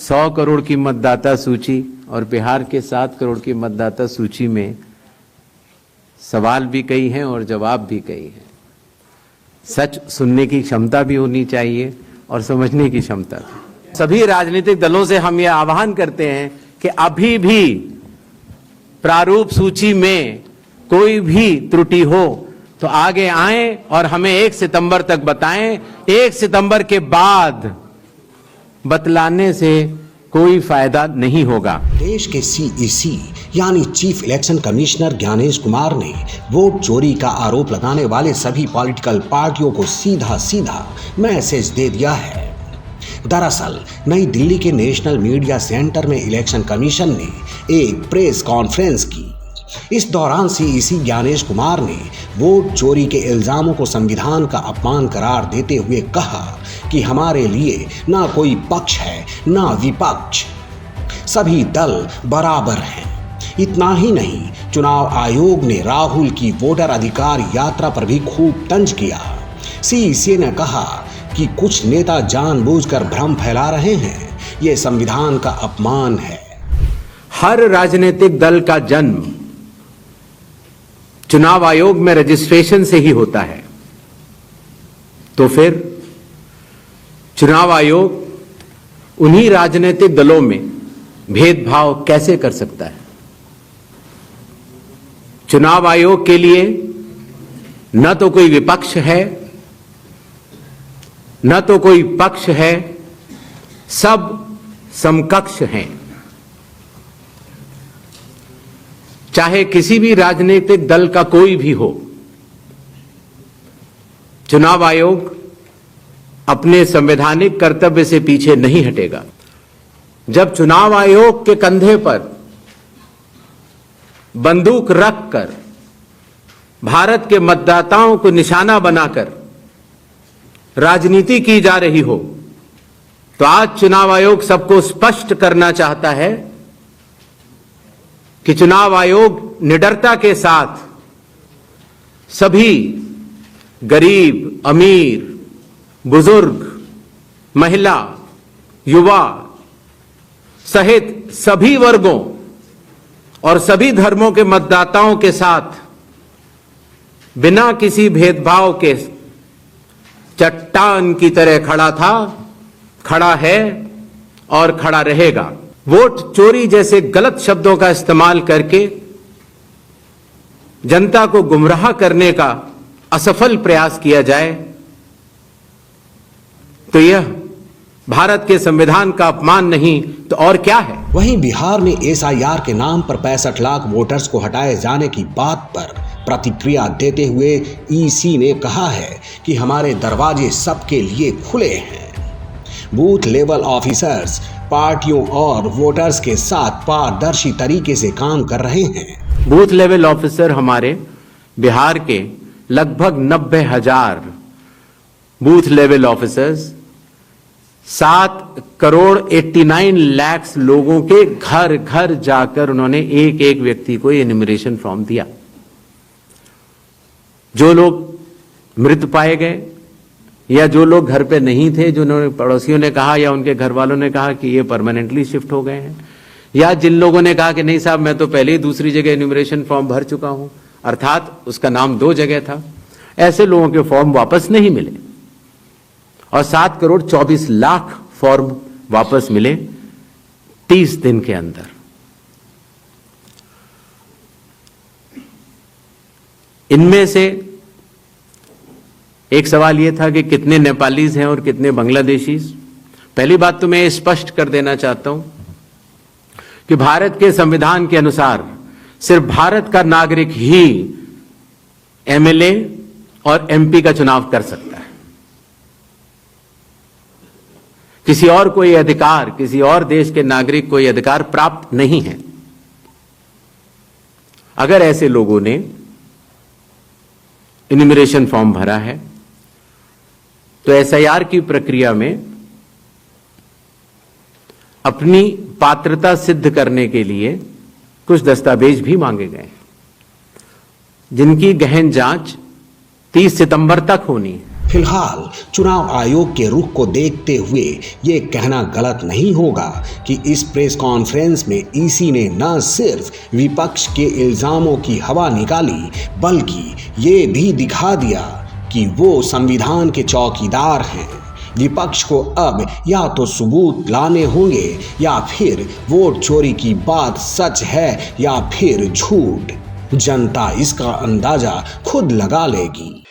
100 करोड़ की मतदाता सूची और बिहार के 7 करोड़ की मतदाता सूची में सवाल भी कई हैं और जवाब भी कई हैं। सच सुनने की क्षमता भी होनी चाहिए और समझने की क्षमता भी। सभी राजनीतिक दलों से हम यह आह्वान करते हैं कि अभी भी प्रारूप सूची में कोई भी त्रुटि हो तो आगे आएं और हमें 1 सितंबर तक बताएं। 1 सितंबर के बाद बतलाने से कोई फायदा नहीं होगा। देश के सीईसी यानी chief election commissioner Gyanesh Kumar ने वोट चोरी का आरोप लगाने वाले सभी पॉलिटिकल पार्टियों को सीधा सीधा मैसेज दे दिया है। दरअसल नई दिल्ली के नेशनल मीडिया सेंटर में इलेक्शन कमीशन ने एक प्रेस कॉन्फ्रेंस की। इस दौरान सीईसी ज्ञानेश कुमार ने वोट चोरी के इल्जामों को संविधान का अपमान करार देते हुए कहा कि हमारे लिए ना कोई पक्ष है ना विपक्ष, सभी दल बराबर हैं। इतना ही नहीं, चुनाव आयोग ने राहुल की वोटर अधिकार यात्रा पर भी खूब तंज किया। सीईसी ने कहा कि कुछ नेता जानबूझकर भ्रम फैला रहे हैं, यह संविधान का अपमान है। हर राजनीतिक दल का जन्म चुनाव आयोग में रजिस्ट्रेशन से ही होता है, तो फिर चुनाव आयोग उन्हीं राजनीतिक दलों में भेदभाव कैसे कर सकता है? चुनाव आयोग के लिए न तो कोई विपक्ष है न तो कोई पक्ष है, सब समकक्ष हैं। चाहे किसी भी राजनीतिक दल का कोई भी हो, चुनाव आयोग अपने संवैधानिक कर्तव्य से पीछे नहीं हटेगा। जब चुनाव आयोग के कंधे पर बंदूक रखकर भारत के मतदाताओं को निशाना बनाकर राजनीति की जा रही हो, तो आज चुनाव आयोग सबको स्पष्ट करना चाहता है कि चुनाव आयोग निडरता के साथ सभी गरीब, अमीर, बुजुर्ग, महिला, युवा सहित सभी वर्गों और सभी धर्मों के मतदाताओं के साथ बिना किसी भेदभाव के चट्टान की तरह खड़ा था, खड़ा है और खड़ा रहेगा। वोट चोरी जैसे गलत शब्दों का इस्तेमाल करके जनता को गुमराह करने का असफल प्रयास किया जाए तो यह भारत के संविधान का अपमान नहीं तो और क्या है। वहीं बिहार में एसआईआर के नाम पर 65 लाख वोटर्स को हटाए जाने की बात पर प्रतिक्रिया देते हुए ईसी ने कहा है कि हमारे दरवाजे सबके लिए खुले हैं। बूथ लेवल ऑफिसर्स पार्टियों और वोटर्स के साथ पारदर्शी तरीके से काम कर रहे हैं। बूथ लेवल ऑफिसर हमारे बिहार के लगभग 90,000 booth level officers 7 crore 89 lakh लोगों के घर घर जाकर उन्होंने एक एक व्यक्ति को एन्यूमरेशन फॉर्म दिया। जो लोग मृत पाए गए या जो लोग घर पे नहीं थे, जो पड़ोसियों ने कहा या उनके घर वालों ने कहा कि ये परमानेंटली शिफ्ट हो गए हैं, या जिन लोगों ने कहा कि नहीं साहब मैं तो पहले ही दूसरी जगह एन्यूमरेशन फॉर्म भर चुका हूं, अर्थात उसका नाम 2 जगह था, ऐसे लोगों के फॉर्म वापस नहीं मिले और 7 करोड़ 24 लाख फॉर्म वापस मिले 30 दिन के अंदर। इनमें से एक सवाल यह था कि कितने नेपालीज हैं और कितने बांग्लादेशीज। पहली बात तो मैं स्पष्ट कर देना चाहता हूं कि भारत के संविधान के अनुसार सिर्फ भारत का नागरिक ही एमएलए और एमपी का चुनाव कर सकता है। किसी और कोई अधिकार, किसी और देश के नागरिक को यह अधिकार प्राप्त नहीं है। अगर ऐसे लोगों ने एन्यूमरेशन फॉर्म भरा है तो एसआईआर की प्रक्रिया में अपनी पात्रता सिद्ध करने के लिए कुछ दस्तावेज भी मांगे गए जिनकी गहन जांच 30 सितंबर तक होनी है। फिलहाल चुनाव आयोग के रुख को देखते हुए ये कहना गलत नहीं होगा कि इस प्रेस कॉन्फ्रेंस में ईसी ने न सिर्फ विपक्ष के इल्जामों की हवा निकाली बल्कि ये भी दिखा दिया कि वो संविधान के चौकीदार हैं। विपक्ष को अब या तो सबूत लाने होंगे या फिर वोट चोरी की बात सच है या फिर झूठ। जनता इसका अंदाजा खुद लगा लेगी।